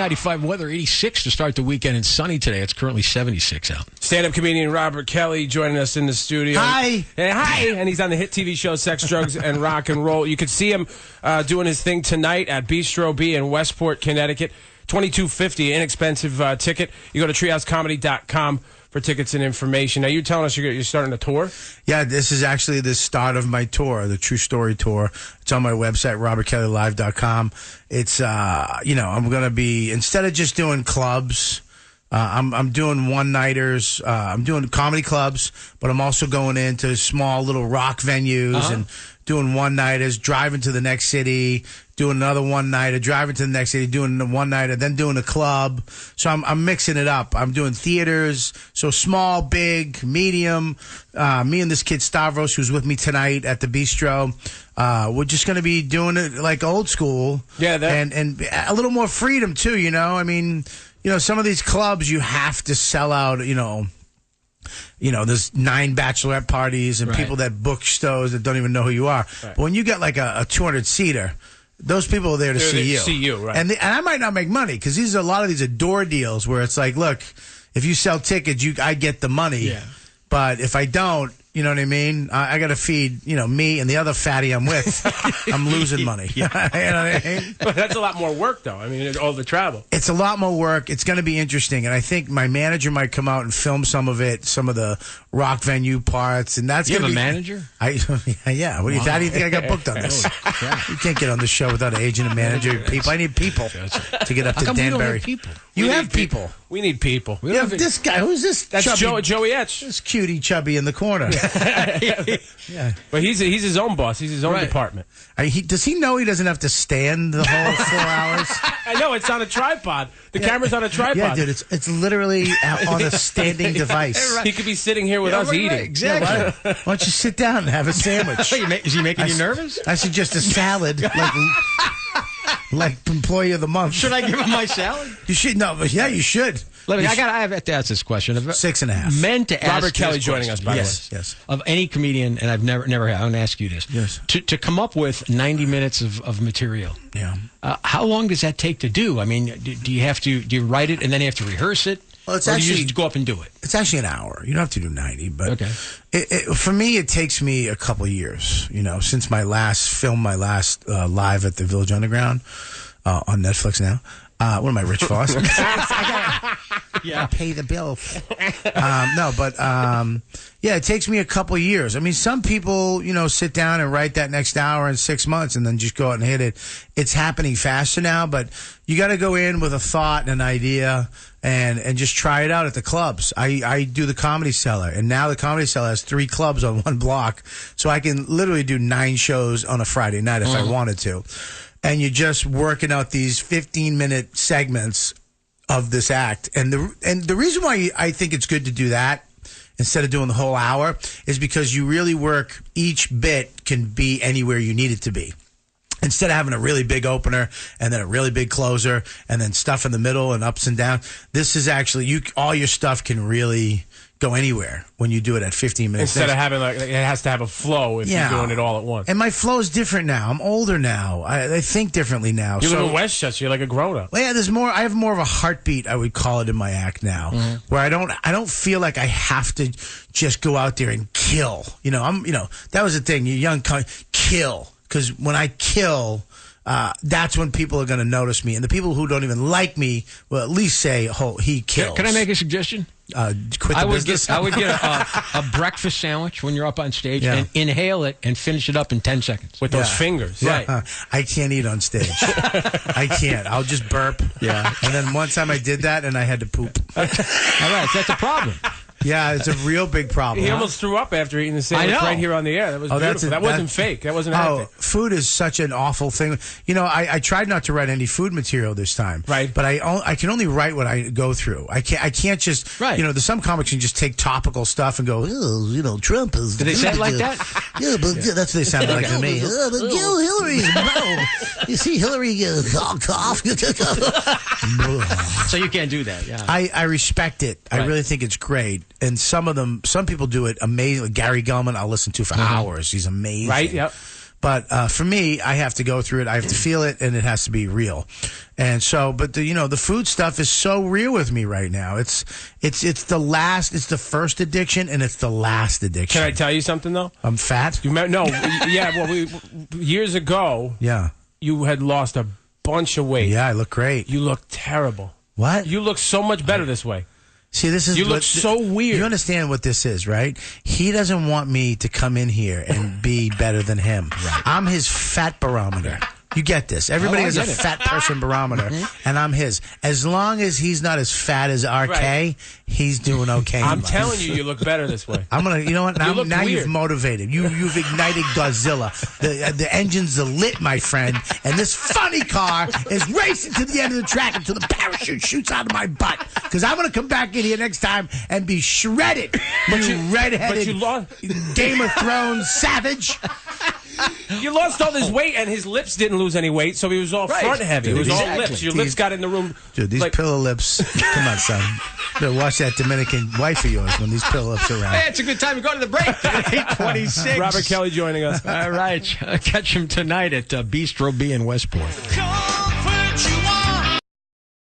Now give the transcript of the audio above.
95 weather, 86 to start the weekend and sunny today. It's currently 76 out. Stand-up comedian Robert Kelly joining us in the studio. Hi. Hey, hi. And he's on the hit TV show Sex, Drugs, and Rock and Roll. You can see him doing his thing tonight at Bistro B in Westport, Connecticut. $22.50, inexpensive ticket. You go to treehousecomedy.com for tickets and information. Now, you're telling us you're starting a tour? Yeah, this is actually the start of my tour, the True Story Tour. It's on my website, robertkellylive.com. It's, I'm going to be, instead of just doing clubs, I'm doing one-nighters. I'm doing comedy clubs, but I'm also going into small little rock venues and doing one-nighters, driving to the next city, doing another one-nighter, driving to the next city, doing the one-nighter, then doing a club. So I'm mixing it up. I'm doing theaters, so small, big, medium. Me and this kid Stavros, who's with me tonight at the Bistro, we're just going to be doing it like old school. Yeah, and a little more freedom, too, you know? I mean, some of these clubs you have to sell out, there's 9 bachelorette parties and people that book shows that don't even know who you are. Right. But when you get like a 200-seater, those people are there to see you. See you, right? And I might not make money because a lot of these are door deals where it's like, look, if you sell tickets, I get the money. Yeah. But if I don't, you know what I mean? I got to feed, me and the other fatty I'm with. I'm losing money. You know what I mean? But that's a lot more work, though. I mean, all the travel. It's a lot more work. It's going to be interesting. And I think my manager might come out and film some of it, some of the rock venue parts. And that's you going to be... have a manager? Yeah. What do you, how do you think I got booked on this? You can't get on the show without an agent and manager. People. I need people to get up to Danbury. You have people. We need people. You have this guy. Who's this? That's Joey Etch. This cutie chubby in the corner. Yeah. But he's his own boss. He's his own department. Does he know he doesn't have to stand the whole 4 hours? I know. It's on a tripod. The camera's on a tripod. Yeah, dude. It's literally on a standing device. Right. He could be sitting here with us eating. Right, exactly. Why don't you sit down and have a sandwich? Is he making you nervous? I suggest a salad. Like employee of the month. Should I give him my salad? You should. No, but yeah, you should. I have to ask this question. 6.5. Meant to ask Robert Kelly joining us, by the way. Yes. Of any comedian, and I've never had. I want to ask you this. Yes. To come up with 90 minutes of material. Yeah. How long does that take to do? I mean, do you write it and then you have to rehearse it? Well, it's or actually, do you just go up and do it? It's actually an hour. You don't have to do 90, but okay. For me, it takes me a couple of years. Since my last live at the Village Underground on Netflix now. What am I, Rich Foss? I gotta pay the bill. It takes me a couple of years. I mean, some people, sit down and write that next hour in 6 months and then just go out and hit it. It's happening faster now, but you got to go in with a thought and an idea and just try it out at the clubs. I do the Comedy Cellar, and now the Comedy Cellar has 3 clubs on one block, so I can literally do 9 shows on a Friday night if I wanted to. And you're just working out these 15-minute segments of this act. And the reason why I think it's good to do that instead of doing the whole hour is because you really work, each bit can be anywhere you need it to be. Instead of having a really big opener and then a really big closer and then stuff in the middle and ups and downs, this is actually, all your stuff can really go anywhere when you do it at 15 minutes. Instead of having it has to have a flow if you're doing it all at once. And my flow is different now. I'm older now. I think differently now. You live in Westchester. You're like a grown up. Well, yeah, I have more of a heartbeat, I would call it, in my act now, where I don't feel like I have to just go out there and kill. That was the thing. You're young, kill. Because when I kill, that's when people are going to notice me. And the people who don't even like me will at least say, oh, he kills. Can I make a suggestion? Quit the business? I would get a breakfast sandwich when you're up on stage and inhale it and finish it up in 10 seconds. With those fingers. Right. I can't eat on stage. I can't. I'll just burp. Yeah. And then one time I did that and I had to poop. All right. So that's a problem. Yeah, it's a real big problem. He almost threw up after eating the sandwich right here on the air. That was beautiful. That wasn't fake. That wasn't acting. Food is such an awful thing. I tried not to write any food material this time. Right. But I can only write what I go through. I can't just, there's some comics can just take topical stuff and go, Trump is... Do they sound like that? Yeah, but that's what they sound like to me. But Hillary, you see Hillary cough. So you can't do that, yeah. I respect it. Right. I really think it's great. And some people do it amazing. Gary Gulman, I'll listen to for hours. He's amazing. Right, yep. But for me, I have to go through it. I have to feel it, and it has to be real. And so, but the food stuff is so real with me right now. It's the first addiction, and it's the last addiction. Can I tell you something though? I'm fat. Years ago, you had lost a bunch of weight. Yeah, I look great. You look terrible. What? You look so much better this way. See, this is you look so weird. You understand what this is, right? He doesn't want me to come in here and be better than him. Right. I'm his fat barometer. You get this. Everybody has a fat person barometer, and I'm his. As long as he's not as fat as RK, he's doing okay. I'm telling you, you look better this way. I'm gonna, you know what? Now you've motivated. You've ignited Godzilla. The engines are lit, my friend, and this funny car is racing to the end of the track until the parachute shoots out of my butt. Because I'm gonna come back in here next time and be shredded. You redheaded Game of Thrones savage. You lost all this weight, and his lips didn't lose any weight, so he was all front heavy. It was all lips. Your lips got in the room. Dude, these pillow lips. Come on, son. Better watch that Dominican wife of yours when these pillow lips are around. Hey, it's a good time to go to the break. 8:26. Robert Kelly joining us. All right. Catch him tonight at Bistro B in Westport.